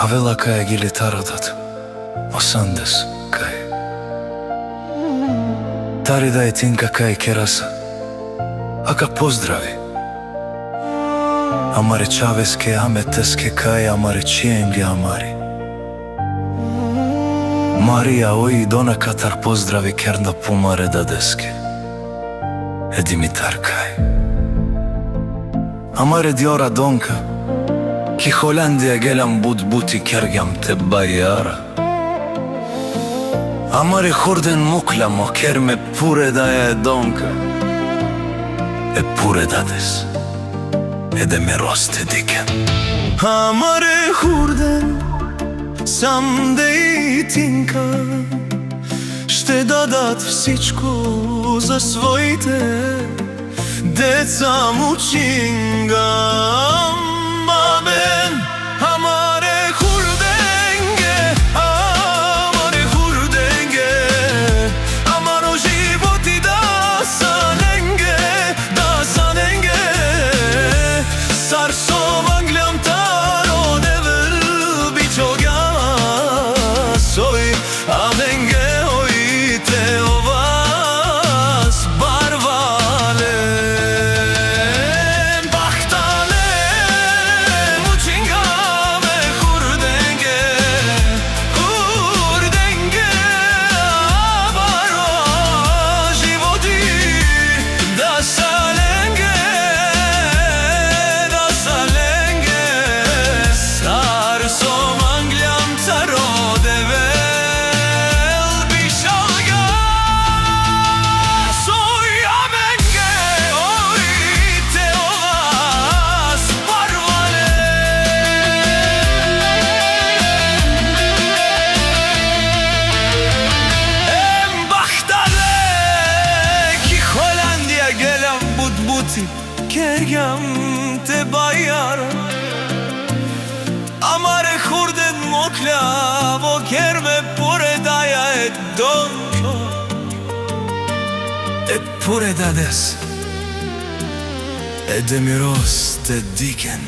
Avela kaj gilitarodat Osandes kaj Tarida je tinka kaj kerasa Aka pozdрави Амаре чавеске, аме теске кај, амаре чиенги амари. Марија ои дона катар поздрави керна пумаре дадеске. Димитар кај. Амаре диора донка, ки Холандија гелам бут-бути кергам те бајара. Амаре хорден мукламо керме пуре да е донка. Пуре дадес. Еде ме росте дикен. Амаре хурден сам де и тинка ще дадат всичко за своите деца мучинга. Амен. Амаре хурденге, амаре хурденге, амаро животи да саненге, да саненге. Sar somangliam taro devil bichoga soy amenge oite ovas barvale bahtale muchinga me hurdenge hurdenge baro životi da salenge Kergam te bajara Amare hurden mokla Vo kerme pure daja et donko Pure dades Edemiros te diken